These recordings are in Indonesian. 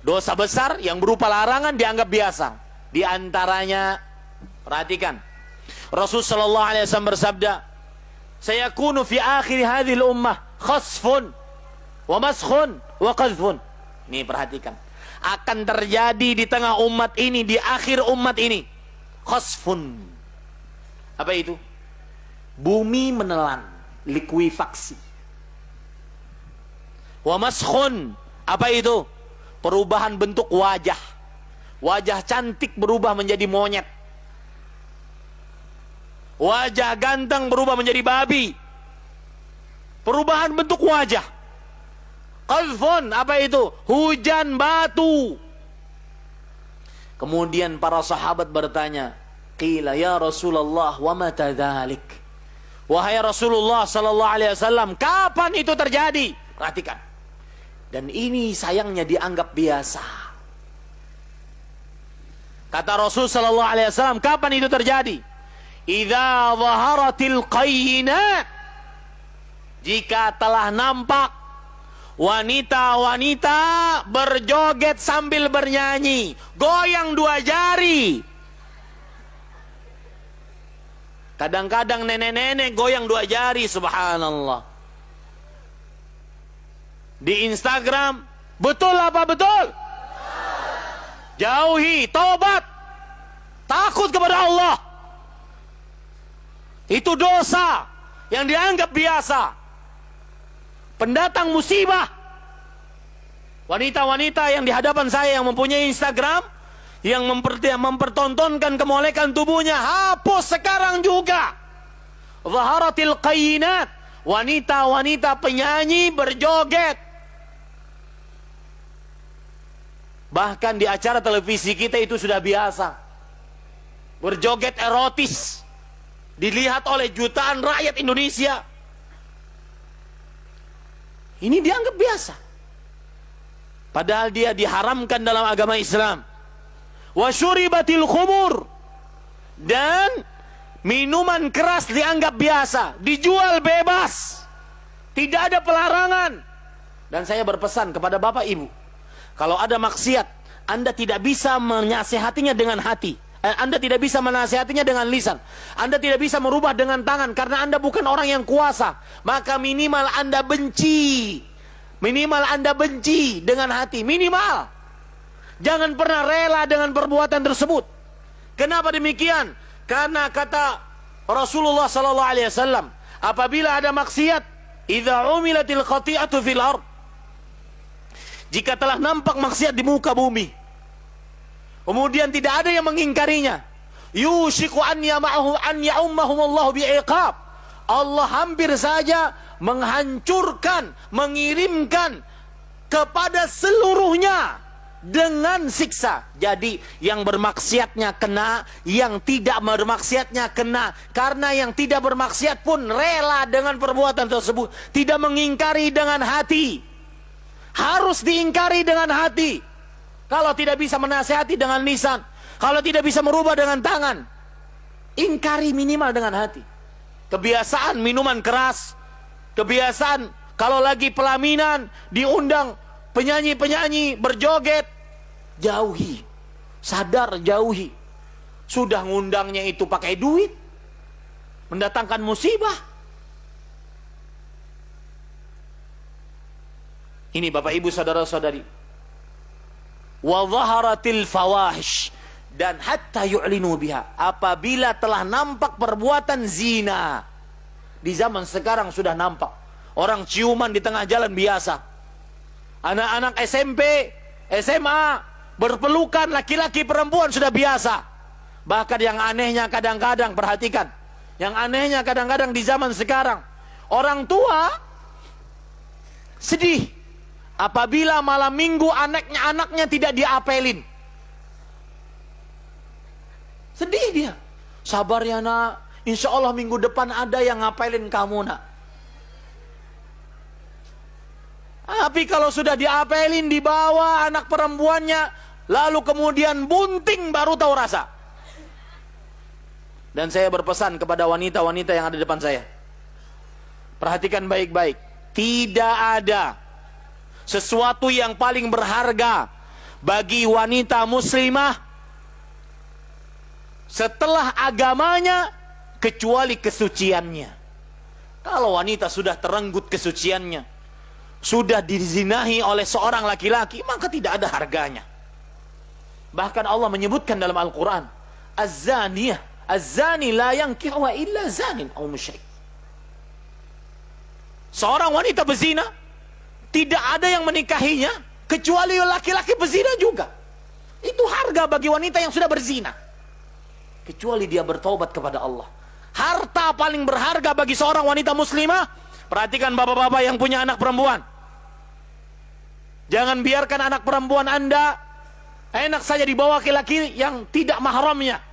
Dosa besar yang berupa larangan dianggap biasa. Di antaranya, perhatikan, Rasul sallallahu alaihi wasallam bersabda, "Sayakunu fi akhir hadhihi al-ummah khasfun wa maskhun wa qadhfun." Nih perhatikan, akan terjadi di tengah umat ini, di akhir umat ini, khasfun. Apa itu? Bumi menelan, likuifaksi. Wa maskhun, apa itu? Perubahan bentuk wajah. Wajah cantik berubah menjadi monyet. Wajah ganteng berubah menjadi babi. Perubahan bentuk wajah. Qadhfun, apa itu? Hujan batu. Kemudian para sahabat bertanya, qila ya Rasulullah wa mata dzalik? Wahai Rasulullah sallallahu alaihi wasallam, kapan itu terjadi? Perhatikan. Dan ini sayangnya dianggap biasa. Kata Rasul sallallahu alaihi wasallam, kapan itu terjadi? Idza dhaharatil qayyinat, jika telah nampak wanita-wanita berjoget sambil bernyanyi, goyang dua jari. Kadang-kadang nenek-nenek goyang dua jari, subhanallah. Di Instagram, betul apa betul? Jauhi, tobat, takut kepada Allah. Itu dosa yang dianggap biasa, pendatang musibah. Wanita-wanita yang di hadapan saya yang mempunyai Instagram, yang mempertontonkan kemolekan tubuhnya, hapus sekarang juga. Zaharatil qayyinat, wanita-wanita penyanyi berjoget. Bahkan di acara televisi kita itu sudah biasa. Berjoget erotis, dilihat oleh jutaan rakyat Indonesia. Ini dianggap biasa, padahal dia diharamkan dalam agama Islam. Wa syuribatil khumur, dan minuman keras dianggap biasa, dijual bebas, tidak ada pelarangan. Dan saya berpesan kepada Bapak Ibu, kalau ada maksiat, Anda tidak bisa menasihatinya dengan hati, Anda tidak bisa menasihatinya dengan lisan, Anda tidak bisa merubah dengan tangan, karena Anda bukan orang yang kuasa. Maka minimal Anda benci, minimal Anda benci dengan hati, minimal. Jangan pernah rela dengan perbuatan tersebut. Kenapa demikian? Karena kata Rasulullah sallallahu alaihi wasallam, apabila ada maksiat, idza umilatil khati'atu fil ard, jika telah nampak maksiat di muka bumi, kemudian tidak ada yang mengingkarinya, yushiku an ya'ummahumullahu bi'iqab, Allah hampir saja menghancurkan, mengirimkan kepada seluruhnya dengan siksa. Jadi yang bermaksiatnya kena, yang tidak bermaksiatnya kena. Karena yang tidak bermaksiat pun rela dengan perbuatan tersebut, tidak mengingkari dengan hati. Harus diingkari dengan hati. Kalau tidak bisa menasihati dengan lisan, kalau tidak bisa merubah dengan tangan, ingkari minimal dengan hati. Kebiasaan minuman keras, kebiasaan kalau lagi pelaminan diundang penyanyi-penyanyi berjoget, jauhi. Sadar, jauhi. Sudah ngundangnya itu pakai duit, mendatangkan musibah. Ini Bapak Ibu saudara-saudari. Wa dhaharatil fawahish, dan hatta yu'linu biha, apabila telah nampak perbuatan zina. Di zaman sekarang sudah nampak. Orang ciuman di tengah jalan biasa. Anak-anak SMP, SMA berpelukan laki-laki perempuan sudah biasa. Bahkan yang anehnya kadang-kadang, perhatikan, yang anehnya kadang-kadang di zaman sekarang, orang tua sedih apabila malam minggu anaknya tidak diapelin. Sedih dia. Sabar ya nak, insya Allah minggu depan ada yang ngapelin kamu nak. Tapi kalau sudah diapelin, dibawa anak perempuannya, lalu kemudian bunting, baru tahu rasa. Dan saya berpesan kepada wanita-wanita yang ada di depan saya, perhatikan baik-baik. Tidak ada sesuatu yang paling berharga, bagi wanita muslimah setelah agamanya kecuali kesuciannya. Kalau wanita sudah terenggut kesuciannya, sudah dizinahi oleh seorang laki-laki, maka tidak ada harganya. Bahkan Allah menyebutkan dalam Al-Quran, Az-zaniyah, az-zani la yankihu illa zanin aw musyrik. Seorang wanita berzina, tidak ada yang menikahinya kecuali laki-laki berzina juga. Itu harga bagi wanita yang sudah berzina, kecuali dia bertaubat kepada Allah. Harta paling berharga bagi seorang wanita muslimah. Perhatikan bapak-bapak yang punya anak perempuan, jangan biarkan anak perempuan Anda enak saja dibawa ke laki yang tidak mahramnya.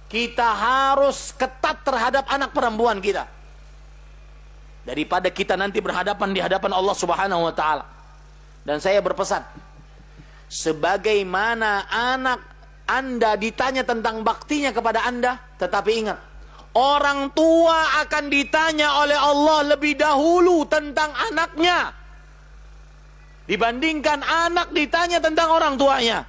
Kita harus ketat terhadap anak perempuan kita, daripada kita nanti berhadapan di hadapan Allah Subhanahu wa taala. Dan saya berpesan, sebagaimana anak Anda ditanya tentang baktinya kepada Anda, tetapi ingat, orang tua akan ditanya oleh Allah lebih dahulu tentang anaknya dibandingkan anak ditanya tentang orang tuanya.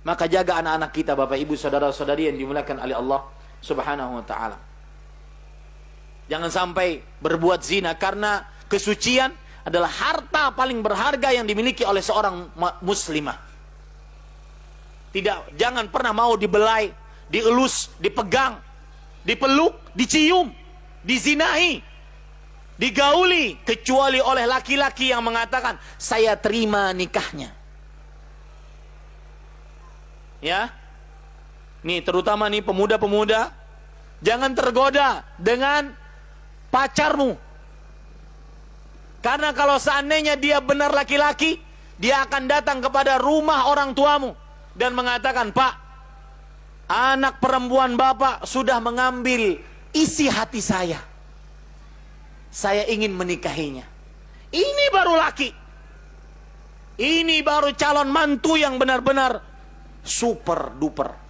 Maka jaga anak-anak kita, Bapak Ibu saudara-saudari yang dimuliakan oleh Allah Subhanahu wa taala. Jangan sampai berbuat zina, karena kesucian adalah harta paling berharga yang dimiliki oleh seorang muslimah. Jangan pernah mau dibelai, dielus, dipegang, dipeluk, dicium, dizinahi, digauli, kecuali oleh laki-laki yang mengatakan, saya terima nikahnya. Ya, nih terutama nih pemuda-pemuda, jangan tergoda dengan pacarmu. Karena kalau seandainya dia benar laki-laki, dia akan datang kepada rumah orang tuamu dan mengatakan, Pak, anak perempuan Bapak sudah mengambil isi hati saya. Saya ingin menikahinya. Ini baru laki. Ini baru calon mantu yang benar-benar super duper.